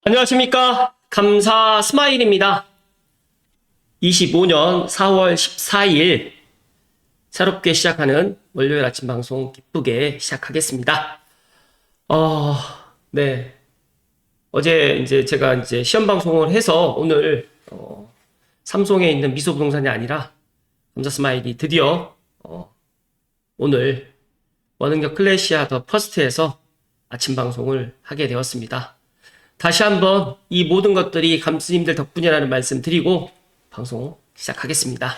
안녕하십니까. 감사 스마일입니다. 25년 4월 14일 새롭게 시작하는 월요일 아침 방송 기쁘게 시작하겠습니다. 네. 어제 제가 시험 방송을 해서 오늘 삼성에 있는 미소부동산이 아니라 감사 스마일이 드디어 오늘 원흥역 클래시아 더 퍼스트에서 아침 방송을 하게 되었습니다. 다시 한번 이 모든 것들이 감스님들 덕분이라는 말씀 드리고 방송 시작하겠습니다.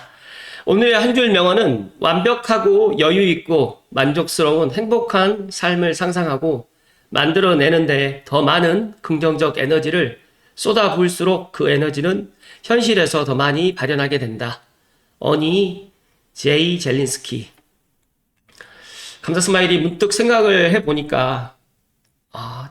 오늘의 한 줄 명언은 완벽하고 여유있고 만족스러운 행복한 삶을 상상하고 만들어내는데 더 많은 긍정적 에너지를 쏟아부을수록 그 에너지는 현실에서 더 많이 발현하게 된다. 어니 제이 젤린스키. 감사 스마일이 문득 생각을 해보니까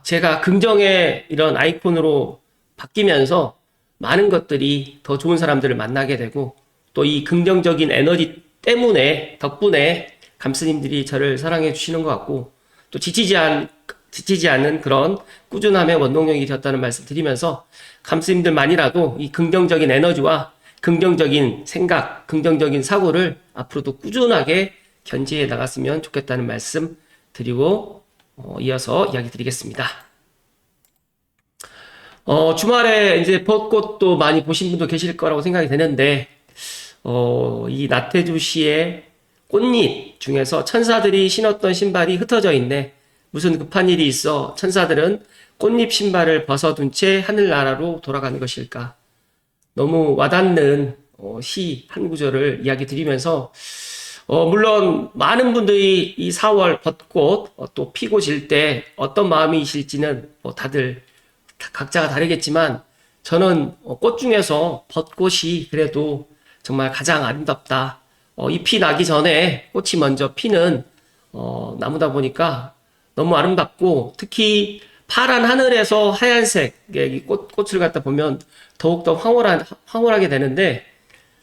제가 긍정의 이런 아이콘으로 바뀌면서 많은 것들이 더 좋은 사람들을 만나게 되고 또 이 긍정적인 에너지 때문에 덕분에 감스님들이 저를 사랑해 주시는 것 같고 또 지치지 않는 그런 꾸준함의 원동력이 되었다는 말씀 드리면서 감스님들만이라도 이 긍정적인 에너지와 긍정적인 생각, 긍정적인 사고를 앞으로도 꾸준하게 견지해 나갔으면 좋겠다는 말씀 드리고 이어서 이야기 드리겠습니다. 주말에 이제 벚꽃도 많이 보신 분도 계실 거라고 생각이 되는데, 이 나태주 씨의 꽃잎 중에서 천사들이 신었던 신발이 흩어져 있네. 무슨 급한 일이 있어 천사들은 꽃잎 신발을 벗어둔 채 하늘나라로 돌아가는 것일까? 너무 와닿는 시 한 구절을 이야기 드리면서 물론 많은 분들이 이 4월 벚꽃 또 피고 질 때 어떤 마음이실지는 다들 각자가 다르겠지만 저는 꽃 중에서 벚꽃이 그래도 정말 가장 아름답다. 잎이 나기 전에 꽃이 먼저 피는 나무다 보니까 너무 아름답고 특히 파란 하늘에서 하얀색 꽃을 갖다 보면 더욱더 황홀하게 되는데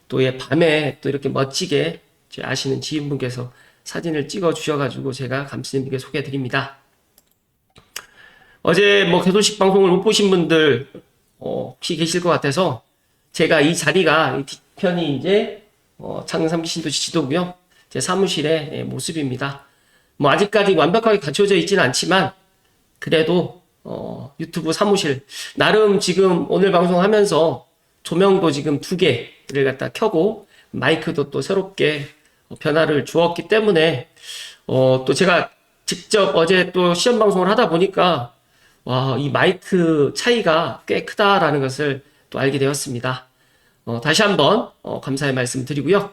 또 밤에 또 이렇게 멋지게 아시는 지인분께서 사진을 찍어 주셔가지고 제가 감스님께 소개해 드립니다. 어제 개소식 방송을 못 보신 분들 혹시 계실 것 같아서 제가 이 자리가 이 뒤편이 이제 창릉 삼기신도 지도고요. 제 사무실의 모습입니다. 아직까지 완벽하게 갖춰져 있지는 않지만 그래도 유튜브 사무실 나름 지금 오늘 방송하면서 조명도 지금 2개를 갖다 켜고 마이크도 또 새롭게 변화를 주었기 때문에 또 제가 직접 어제 또 시험 방송을 하다 보니까 이 마이크 차이가 꽤 크다라는 것을 또 알게 되었습니다. 다시 한번 감사의 말씀 드리고요.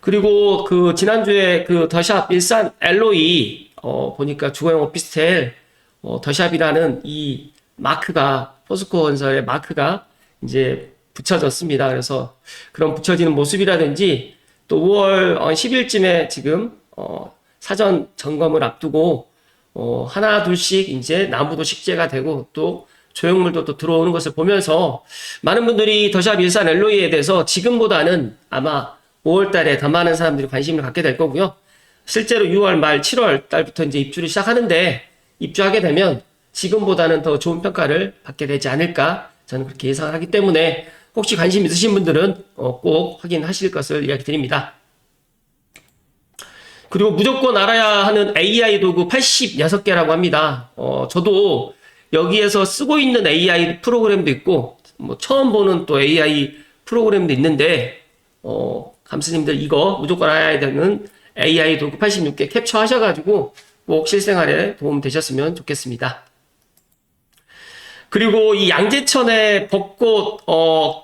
그리고 그 지난주에 그 더샵 일산 엘로이 보니까 주거용 오피스텔 더샵이라는 이 마크가 포스코 건설의 마크가 이제 붙여졌습니다. 그래서 그런 붙여지는 모습이라든지 또 5월 10일쯤에 지금 사전 점검을 앞두고 하나 둘씩 이제 나무도 식재가 되고 또 조형물도 또 들어오는 것을 보면서 많은 분들이 더샵 일산 엘로이에 대해서 지금보다는 아마 5월 달에 더 많은 사람들이 관심을 갖게 될 거고요. 실제로 6월 말 7월 달부터 이제 입주를 시작하는데 입주하게 되면 지금보다는 더 좋은 평가를 받게 되지 않을까 저는 그렇게 예상을 하기 때문에 혹시 관심 있으신 분들은 꼭 확인하실 것을 이야기 드립니다. 그리고 무조건 알아야 하는 AI 도구 86개라고 합니다. 저도 여기에서 쓰고 있는 AI 프로그램도 있고 처음 보는 또 AI 프로그램도 있는데 감스님들 이거 무조건 알아야 되는 AI 도구 86개 캡처하셔가지고 꼭 실생활에 도움 되셨으면 좋겠습니다. 그리고 이 양재천의 벚꽃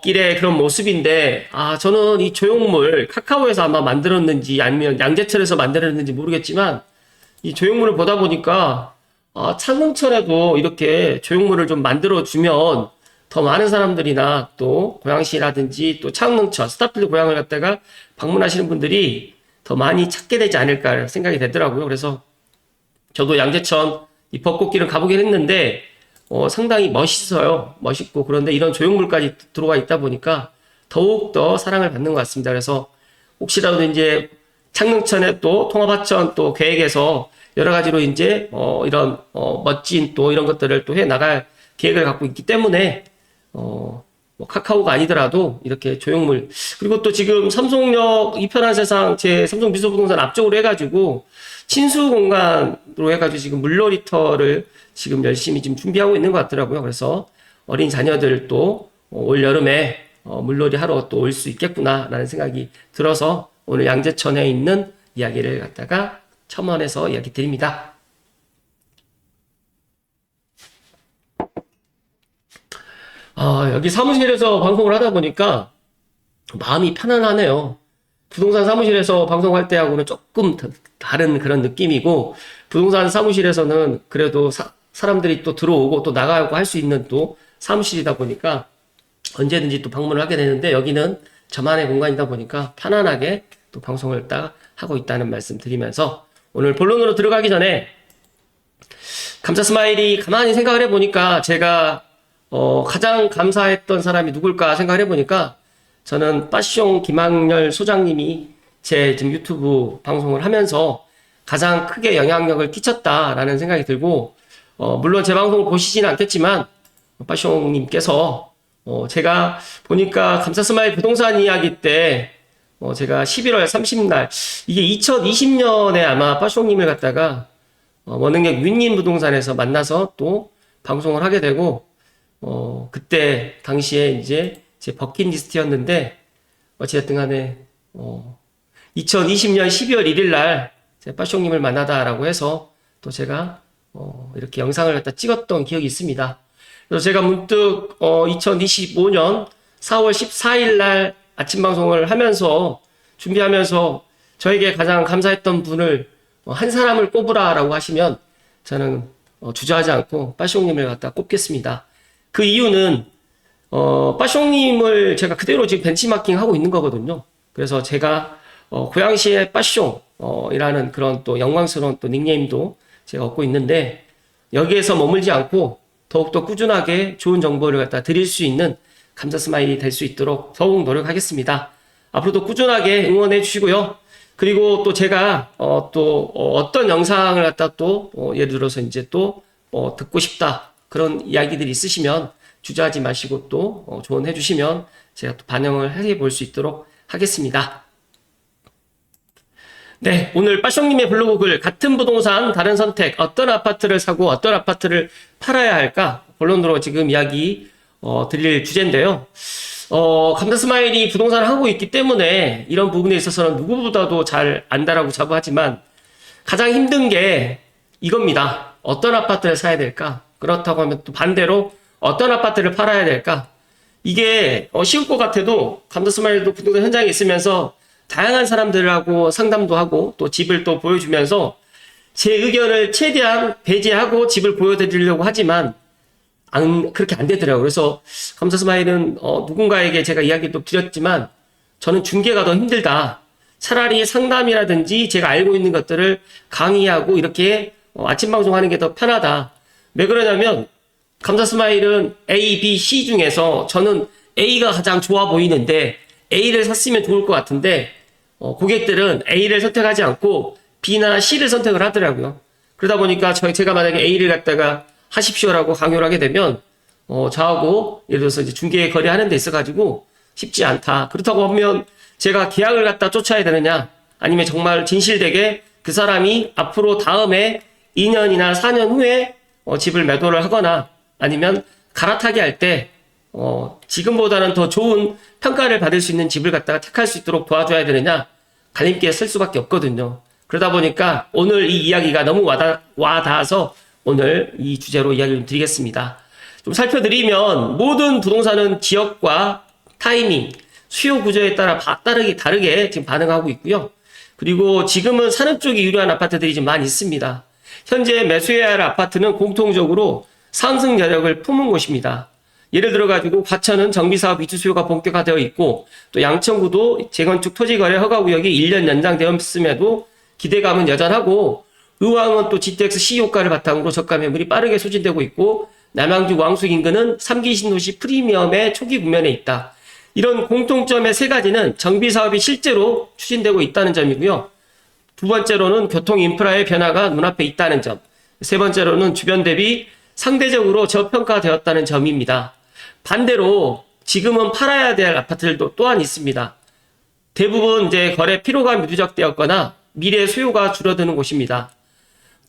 길의 그런 모습인데 저는 이 조형물 카카오에서 아마 만들었는지 아니면 양재천에서 만들었는지 모르겠지만 이 조형물을 보다 보니까 창릉천에도 이렇게 조형물을 좀 만들어주면 더 많은 사람들이나 또 고양시라든지 또 창릉천 스타필드 고향을 갖다가 방문하시는 분들이 더 많이 찾게 되지 않을까 생각이 되더라고요. 그래서 저도 양재천 이 벚꽃길을 가보긴 했는데 상당히 멋있어요. 멋있고 그런데 이런 조형물까지 들어와 있다 보니까 더욱더 사랑을 받는 것 같습니다. 그래서 혹시라도 이제 창릉천에 또 통합하천 또 계획에서 여러 가지로 이제 이런 멋진 또 이런 것들을 또 해 나갈 계획을 갖고 있기 때문에 뭐 카카오가 아니더라도 이렇게 조형물, 그리고 또 지금 삼성역 이편한 세상 제 삼성 미소부동산 앞쪽으로 해가지고 친수 공간으로 해가지고 지금 물놀이터를 지금 열심히 지금 준비하고 있는 것 같더라고요. 그래서 어린 자녀들도 올 여름에 물놀이 하러 또 올 수 있겠구나라는 생각이 들어서 오늘 양재천에 있는 이야기를 갖다가 첨언해서 이야기 드립니다. 여기 사무실에서 방송을 하다 보니까 마음이 편안하네요. 부동산 사무실에서 방송할 때하고는 조금 다른 그런 느낌이고, 부동산 사무실에서는 그래도 사람들이 또 들어오고 또 나가고 할 수 있는 또 사무실이다 보니까 언제든지 또 방문을 하게 되는데, 여기는 저만의 공간이다 보니까 편안하게 또 방송을 딱 하고 있다는 말씀 드리면서, 오늘 본론으로 들어가기 전에 감사 스마일이 가만히 생각을 해보니까 제가 가장 감사했던 사람이 누굴까 생각을 해보니까, 저는 빠숑 김학렬 소장님이 제 지금 유튜브 방송을 하면서 가장 크게 영향력을 끼쳤다라는 생각이 들고, 물론 제 방송을 보시지는 않겠지만 빠숑님께서 제가 보니까 감사 스마일 부동산 이야기 때 제가 11월 30날, 이게 2020년에 아마 빠숑님을 갖다가 원흥역 윈님 부동산에서 만나서 또 방송을 하게 되고, 그때 당시에 이제 제 버킷리스트였는데, 어찌됐든 간에 2020년 12월 1일 날 제 빠숑님을 만나다라고 해서 또 제가 이렇게 영상을 갖다 찍었던 기억이 있습니다. 그래서 제가 문득 2025년 4월 14일 날 아침 방송을 하면서 준비하면서 저에게 가장 감사했던 분을 한 사람을 꼽으라라고 하시면 저는 주저하지 않고 빠숑님을 갖다 꼽겠습니다. 그 이유는 빠숑님을 제가 그대로 지금 벤치마킹 하고 있는 거거든요. 그래서 제가 고양시의 빠숑 이라는 그런 또 영광스러운 또 닉네임도 제가 얻고 있는데, 여기에서 머물지 않고 더욱더 꾸준하게 좋은 정보를 갖다 드릴 수 있는 감사 스마일이 될 수 있도록 더욱 노력하겠습니다. 앞으로도 꾸준하게 응원해 주시고요. 그리고 또 제가 또 어떤 영상을 갖다 또 예를 들어서 이제 또 듣고 싶다 그런 이야기들이 있으시면 주저하지 마시고 또 조언해 주시면 제가 또 반영을 해 볼 수 있도록 하겠습니다. 네, 오늘 빠숑님의 블로그 글, 같은 부동산 다른 선택, 어떤 아파트를 사고 어떤 아파트를 팔아야 할까, 본론으로 지금 이야기 드릴 주제인데요. 감사 스마일이 부동산을 하고 있기 때문에 이런 부분에 있어서는 누구보다도 잘 안다라고 자부하지만, 가장 힘든 게 이겁니다. 어떤 아파트를 사야 될까? 그렇다고 하면 또 반대로 어떤 아파트를 팔아야 될까? 이게 쉬울 것 같아도 감사 스마일도 부동산 현장에 있으면서 다양한 사람들하고 상담도 하고 또 집을 또 보여주면서 제 의견을 최대한 배제하고 집을 보여드리려고 하지만 그렇게 안 되더라고요. 그래서 감사 스마일은 누군가에게 제가 이야기도 드렸지만, 저는 중개가 더 힘들다. 차라리 상담이라든지 제가 알고 있는 것들을 강의하고 이렇게 아침 방송하는 게 더 편하다. 왜 그러냐면 감사 스마일은 A, B, C 중에서 저는 A가 가장 좋아 보이는데 A를 샀으면 좋을 것 같은데 고객들은 A를 선택하지 않고 B나 C를 선택을 하더라고요. 그러다 보니까 제가 만약에 A를 갖다가 하십시오라고 강요를 하게 되면 저하고 예를 들어서 이제 중개 거래하는 데 있어가지고 쉽지 않다. 그렇다고 하면 제가 계약을 갖다 쫓아야 되느냐, 아니면 정말 진실되게 그 사람이 앞으로 다음에 2년이나 4년 후에 집을 매도를 하거나 아니면 갈아타기 할 때 지금보다는 더 좋은 평가를 받을 수 있는 집을 갖다가 택할 수 있도록 도와줘야 되느냐, 갈림길에 설 수밖에 없거든요. 그러다 보니까 오늘 이 이야기가 너무 와닿아서 오늘 이 주제로 이야기를 드리겠습니다. 좀 살펴드리면, 모든 부동산은 지역과 타이밍, 수요 구조에 따라 다르게 지금 반응하고 있고요. 그리고 지금은 사는 쪽이 유리한 아파트들이 좀 많이 있습니다. 현재 매수해야 할 아파트는 공통적으로 상승 여력을 품은 곳입니다. 예를 들어가지고 과천은 정비사업 입주 수요가 본격화되어 있고, 또 양천구도 재건축 토지거래 허가구역이 1년 연장되었음에도 기대감은 여전하고, 의왕은 또 GTX C 효과를 바탕으로 저가 매물이 빠르게 소진되고 있고, 남양주 왕숙 인근은 3기 신도시 프리미엄의 초기 국면에 있다. 이런 공통점의 세 가지는 정비사업이 실제로 추진되고 있다는 점이고요. 두 번째로는 교통 인프라의 변화가 눈앞에 있다는 점. 세 번째로는 주변 대비 상대적으로 저평가되었다는 점입니다. 반대로 지금은 팔아야 될 아파트들도 또한 있습니다. 대부분 이제 거래 피로감이 누적되었거나 미래 수요가 줄어드는 곳입니다.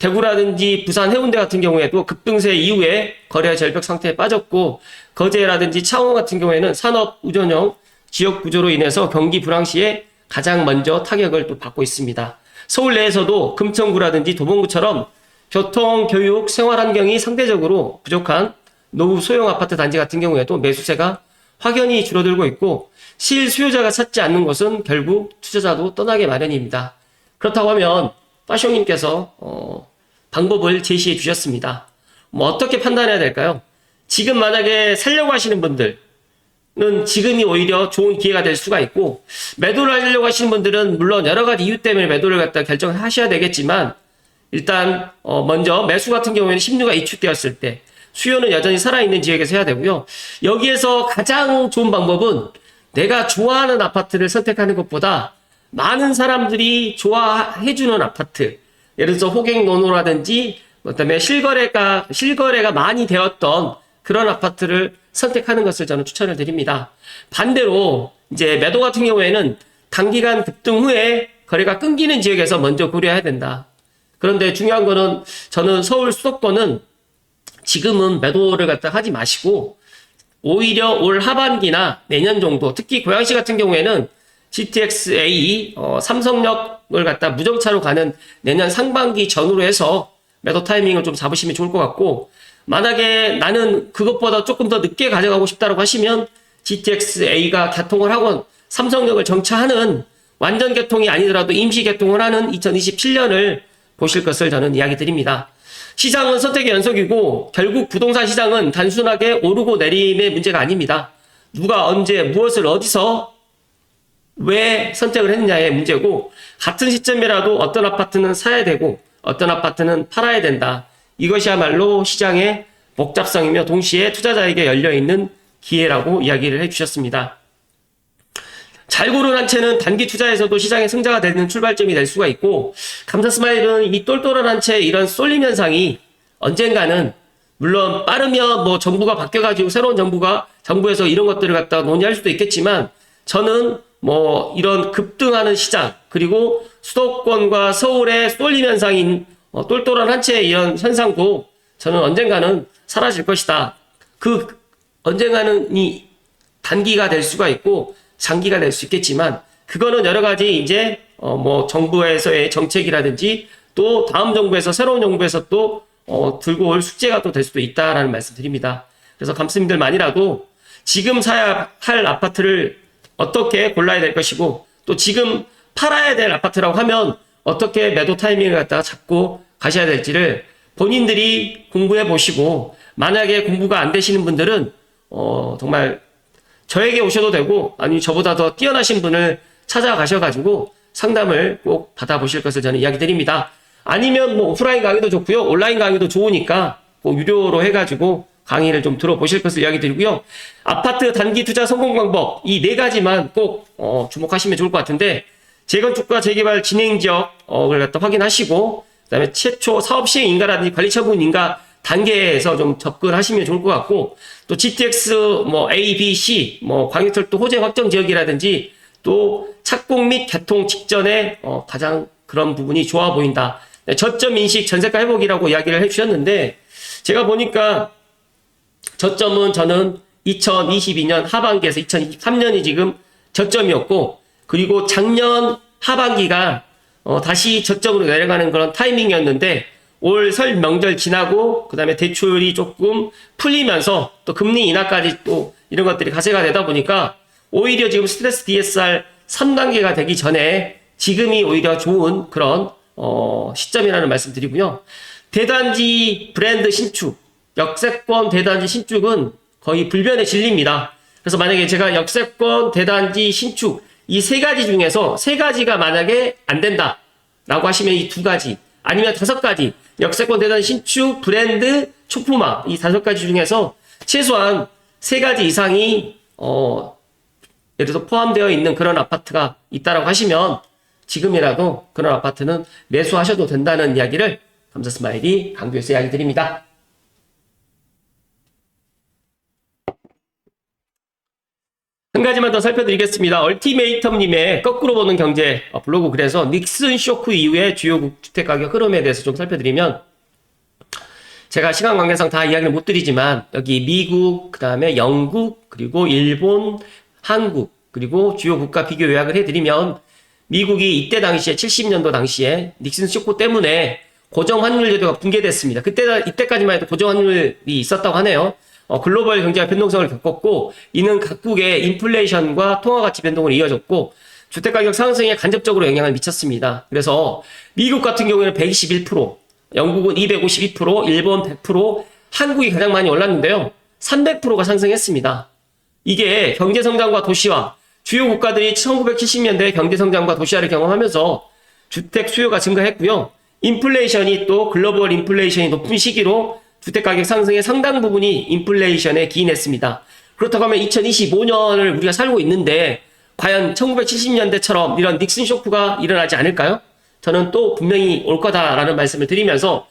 대구라든지 부산 해운대 같은 경우에도 급등세 이후에 거래 절벽 상태에 빠졌고, 거제라든지 창원 같은 경우에는 산업 의존형 지역 구조로 인해서 경기 불황시에 가장 먼저 타격을 또 받고 있습니다. 서울 내에서도 금천구라든지 도봉구처럼 교통, 교육, 생활 환경이 상대적으로 부족한 노후 소형 아파트 단지 같은 경우에도 매수세가 확연히 줄어들고 있고, 실수요자가 찾지 않는 곳은 결국 투자자도 떠나게 마련입니다. 그렇다고 하면 빠숑님께서 방법을 제시해 주셨습니다. 어떻게 판단해야 될까요? 지금 만약에 살려고 하시는 분들은 지금이 오히려 좋은 기회가 될 수가 있고, 매도를 하려고 하시는 분들은 물론 여러 가지 이유 때문에 매도를 갖다 결정하셔야 되겠지만, 일단 먼저 매수 같은 경우에는 심리가 이축되었을 때 수요는 여전히 살아있는 지역에서 해야 되고요. 여기에서 가장 좋은 방법은 내가 좋아하는 아파트를 선택하는 것보다 많은 사람들이 좋아해주는 아파트, 예를 들어서 호갱노노라든지 그다음에 실거래가 많이 되었던 그런 아파트를 선택하는 것을 저는 추천을 드립니다. 반대로 이제 매도 같은 경우에는 단기간 급등 후에 거래가 끊기는 지역에서 먼저 고려해야 된다. 그런데 중요한 거는 저는 서울 수도권은 지금은 매도를 갖다 하지 마시고, 오히려 올 하반기나 내년 정도, 특히 고양시 같은 경우에는 GTX-A 삼성역을 갖다 무정차로 가는 내년 상반기 전후로 해서 매도 타이밍을 좀 잡으시면 좋을 것 같고, 만약에 나는 그것보다 조금 더 늦게 가져가고 싶다고 하시면 GTX-A가 개통을 하고 삼성역을 정차하는, 완전 개통이 아니더라도 임시 개통을 하는 2027년을 보실 것을 저는 이야기 드립니다. 시장은 선택의 연속이고, 결국 부동산 시장은 단순하게 오르고 내림의 문제가 아닙니다. 누가 언제 무엇을 어디서 왜 선택을 했느냐의 문제고, 같은 시점이라도 어떤 아파트는 사야 되고 어떤 아파트는 팔아야 된다. 이것이야말로 시장의 복잡성이며 동시에 투자자에게 열려있는 기회라고 이야기를 해주셨습니다. 잘 고른 한 채는 단기 투자에서도 시장의 승자가 되는 출발점이 될 수가 있고, 감사스마일은 이 똘똘한 한 채 이런 쏠림 현상이 언젠가는, 물론 빠르면 뭐 정부가 바뀌어가지고 새로운 정부에서 이런 것들을 갖다 논의할 수도 있겠지만, 저는 뭐 이런 급등하는 시장, 그리고 수도권과 서울의 쏠림 현상인 똘똘한 한 채 이런 현상도 저는 언젠가는 사라질 것이다. 그 언젠가는 이 단기가 될 수가 있고 장기가 될 수 있겠지만, 그거는 여러 가지 이제 뭐 정부에서의 정책이라든지 또 다음 정부에서, 새로운 정부에서 또 들고 올 숙제가 또 될 수도 있다라는 말씀 드립니다. 그래서 감스님들만이라도 지금 사야 할 아파트를 어떻게 골라야 될 것이고, 또 지금 팔아야 될 아파트라고 하면 어떻게 매도 타이밍을 갖다가 잡고 가셔야 될지를 본인들이 공부해 보시고, 만약에 공부가 안 되시는 분들은 정말 저에게 오셔도 되고, 아니면 저보다 더 뛰어나신 분을 찾아가셔가지고 상담을 꼭 받아보실 것을 저는 이야기 드립니다. 아니면 뭐 오프라인 강의도 좋고요, 온라인 강의도 좋으니까 꼭 유료로 해가지고 강의를 좀 들어보실 것을 이야기 드리고요. 아파트 단기 투자 성공 방법, 이 네 가지만 꼭 주목하시면 좋을 것 같은데, 재건축과 재개발 진행 지역을 갖다 확인하시고, 그다음에 최초 사업 시행 인가라든지 관리 처분 인가 단계에서 좀 접근하시면 좋을 것 같고, 또 GTX 뭐 A, B, C 뭐 광역철도 호재 확정 지역이라든지 또 착공 및 개통 직전에 가장 그런 부분이 좋아 보인다. 저점 인식 전세가 회복이라고 이야기를 해주셨는데, 제가 보니까 저점은 저는 2022년 하반기에서 2023년이 지금 저점이었고, 그리고 작년 하반기가 다시 저점으로 내려가는 그런 타이밍이었는데, 올 설 명절 지나고 그다음에 대출이 조금 풀리면서 또 금리 인하까지 또 이런 것들이 가세가 되다 보니까 오히려 지금 스트레스 DSR 3단계가 되기 전에 지금이 오히려 좋은 그런 시점이라는 말씀 드리고요. 대단지 브랜드 신축, 역세권 대단지 신축은 거의 불변의 진리입니다. 그래서 만약에 제가 역세권 대단지 신축 이 세 가지 중에서 세 가지가 만약에 안 된다 라고 하시면 이 두 가지, 아니면 다섯 가지, 역세권 대단지 신축, 브랜드, 초품화, 이 다섯 가지 중에서 최소한 세 가지 이상이 예를 들어서 포함되어 있는 그런 아파트가 있다라고 하시면 지금이라도 그런 아파트는 매수하셔도 된다는 이야기를 감사스마일이 강조해서 이야기 드립니다. 가지만 더 살펴드리겠습니다. 얼티메이텀님의 거꾸로 보는 경제 블로그 글에서 닉슨 쇼크 이후의 주요 주택가격 흐름에 대해서 좀 살펴드리면, 제가 시간 관계상 다 이야기를 못 드리지만 여기 미국, 그 다음에 영국, 그리고 일본, 한국, 그리고 주요 국가 비교 요약을 해드리면, 미국이 이때 당시에 70년도 당시에 닉슨 쇼크 때문에 고정 환율 제도가 붕괴됐습니다. 이때까지만 해도 고정 환율이 있었다고 하네요. 글로벌 경제가 변동성을 겪었고, 이는 각국의 인플레이션과 통화 가치 변동을 이어졌고, 주택가격 상승에 간접적으로 영향을 미쳤습니다. 그래서 미국 같은 경우에는 121%, 영국은 252%, 일본 100%, 한국이 가장 많이 올랐는데요. 300%가 상승했습니다. 이게 경제성장과 도시화, 주요 국가들이 1970년대 경제성장과 도시화를 경험하면서 주택 수요가 증가했고요. 인플레이션이 또 글로벌 인플레이션이 높은 시기로 주택가격 상승의 상당 부분이 인플레이션에 기인했습니다. 그렇다고 하면 2025년을 우리가 살고 있는데 과연 1970년대처럼 이런 닉슨 쇼크가 일어나지 않을까요? 저는 또 분명히 올 거다라는 말씀을 드리면서,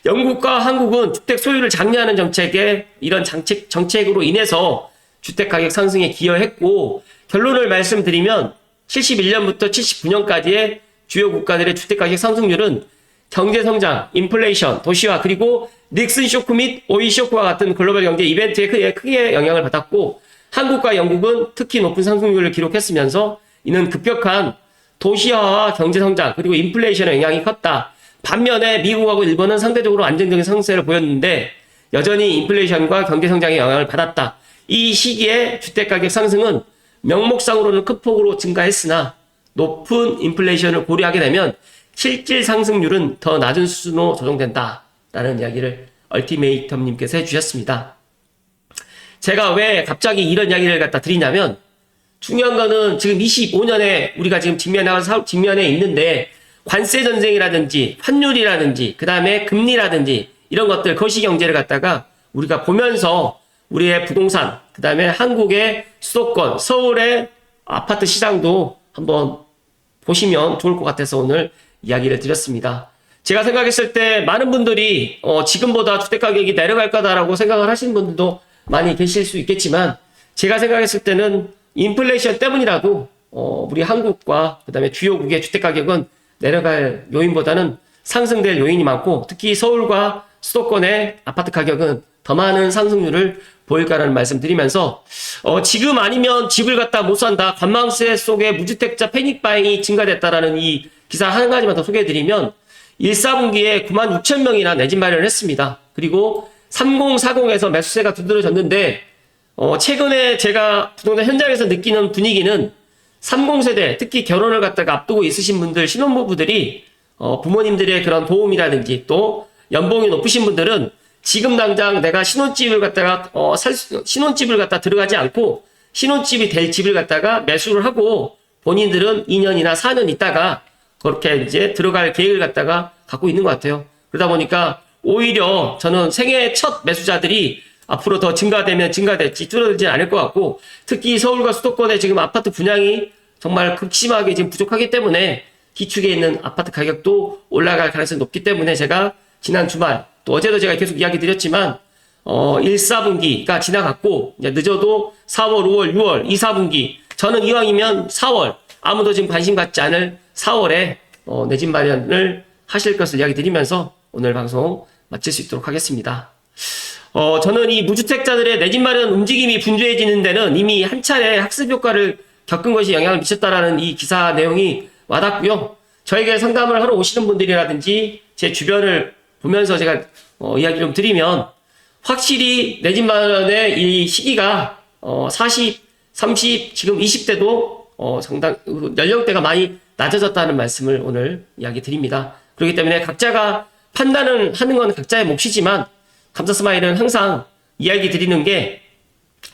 영국과 한국은 주택 소유를 장려하는 정책에 이런 정책으로 인해서 주택가격 상승에 기여했고, 결론을 말씀드리면 71년부터 79년까지의 주요 국가들의 주택가격 상승률은 경제성장, 인플레이션, 도시화, 그리고 닉슨 쇼크 및 오일 쇼크와 같은 글로벌 경제 이벤트에 크게 영향을 받았고, 한국과 영국은 특히 높은 상승률을 기록했으면서 이는 급격한 도시화와 경제성장, 그리고 인플레이션의 영향이 컸다. 반면에 미국하고 일본은 상대적으로 안정적인 상승세를 보였는데 여전히 인플레이션과 경제성장의 영향을 받았다. 이 시기에 주택가격 상승은 명목상으로는 큰 폭으로 증가했으나 높은 인플레이션을 고려하게 되면 실질 상승률은 더 낮은 수준으로 조정된다 라는 이야기를 얼티메이텀님께서 해주셨습니다. 제가 왜 갑자기 이런 이야기를 갖다 드리냐면, 중요한 거는 지금 25년에 우리가 지금 직면에 있는데, 관세 전쟁이라든지 환율이라든지 그 다음에 금리라든지 이런 것들, 거시경제를 갖다가 우리가 보면서 우리의 부동산, 그 다음에 한국의 수도권, 서울의 아파트 시장도 한번 보시면 좋을 것 같아서 오늘 이야기를 드렸습니다. 제가 생각했을 때 많은 분들이 지금보다 주택가격이 내려갈 거다라고 생각을 하시는 분들도 많이 계실 수 있겠지만, 제가 생각했을 때는 인플레이션 때문이라도 우리 한국과 그 다음에 주요국의 주택가격은 내려갈 요인보다는 상승될 요인이 많고, 특히 서울과 수도권의 아파트 가격은 더 많은 상승률을 보일까라는 말씀 드리면서, 지금 아니면 집을 갖다 못 산다, 관망세 속에 무주택자 패닉바잉이 증가됐다라는 이 기사 한 가지만 더 소개해드리면, 1, 4분기에 96,000명이나 내 집 마련을 했습니다. 그리고 3040에서 매수세가 두드러졌는데, 최근에 제가 부동산 현장에서 느끼는 분위기는 30세대, 특히 결혼을 갖다가 앞두고 있으신 분들, 신혼부부들이 부모님들의 그런 도움이라든지 또 연봉이 높으신 분들은 지금 당장 내가 신혼집을 갖다가 신혼집을 갖다 들어가지 않고 신혼집이 될 집을 갖다가 매수를 하고, 본인들은 2년이나 4년 있다가 그렇게 이제 들어갈 계획을 갖다가 갖고 있는 것 같아요. 그러다 보니까 오히려 저는 생애 첫 매수자들이 앞으로 더 증가될지 줄어들지 않을 것 같고, 특히 서울과 수도권에 지금 아파트 분양이 정말 극심하게 지금 부족하기 때문에 기축에 있는 아파트 가격도 올라갈 가능성이 높기 때문에, 제가 지난 주말 또 어제도 제가 계속 이야기 드렸지만 1, 4분기가 지나갔고 이제 늦어도 4월, 5월, 6월, 2, 4분기, 저는 이왕이면 4월, 아무도 지금 관심 갖지 않을 4월에 내 집 마련을 하실 것을 이야기 드리면서 오늘 방송 마칠 수 있도록 하겠습니다. 저는 이 무주택자들의 내 집 마련 움직임이 분주해지는 데는 이미 한 차례 학습 효과를 겪은 것이 영향을 미쳤다라는 이 기사 내용이 와닿고요. 저에게 상담을 하러 오시는 분들이라든지 제 주변을 보면서 제가 이야기 좀 드리면, 확실히 내 집 마련의 이 시기가 40, 30, 지금 20대도 상당 연령대가 많이 낮아졌다는 말씀을 오늘 이야기 드립니다. 그렇기 때문에 각자가 판단을 하는 건 각자의 몫이지만, 감사스마일은 항상 이야기 드리는 게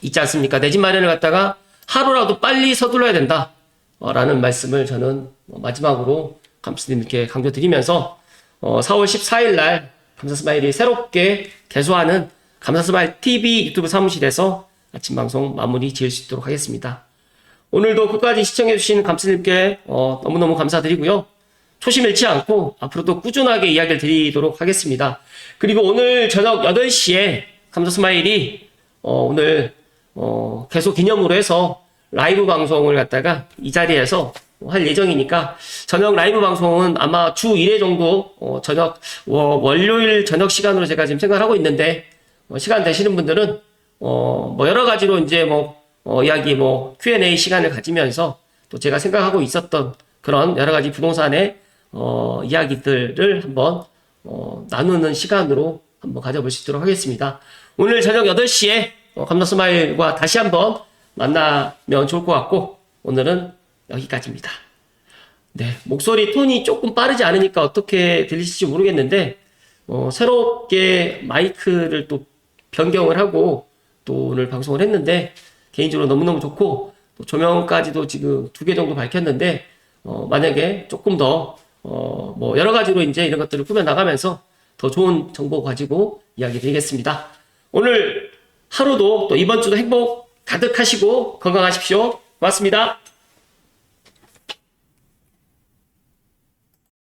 있지 않습니까? 내 집 마련을 갖다가 하루라도 빨리 서둘러야 된다 라는 말씀을 저는 마지막으로 감사님께 강조드리면서 4월 14일 날 감사스마일이 새롭게 개소하는 감사스마일 TV 유튜브 사무실에서 아침 방송 마무리 지을 수 있도록 하겠습니다. 오늘도 끝까지 시청해주신 감사님께 너무너무 감사드리고요. 초심 잃지 않고 앞으로도 꾸준하게 이야기를 드리도록 하겠습니다. 그리고 오늘 저녁 8시에 감사스마일이 오늘 개소 기념으로 해서 라이브 방송을 갖다가 이 자리에서 할 예정이니까 저녁 라이브 방송은 아마 주 1회 정도 월요일 저녁 시간으로 제가 지금 생각을 하고 있는데 시간 되시는 분들은 뭐 여러 가지로 이제 이야기 Q&A 시간을 가지면서 또 제가 생각하고 있었던 그런 여러 가지 부동산의 이야기들을 한번 나누는 시간으로 한번 가져볼 수 있도록 하겠습니다. 오늘 저녁 8시에 감사스마일과 다시 한번 만나면 좋을 것 같고 오늘은 여기까지입니다. 네, 목소리 톤이 조금 빠르지 않으니까 어떻게 들리실지 모르겠는데 새롭게 마이크를 또 변경을 하고 또 오늘 방송을 했는데 개인적으로 너무너무 좋고 또 조명까지도 지금 2개 정도 밝혔는데 만약에 조금 더 여러 가지로 이제 이런 것들을 꾸며 나가면서 더 좋은 정보 가지고 이야기 드리겠습니다. 오늘 하루도 또 이번 주도 행복 가득하시고 건강하십시오. 고맙습니다.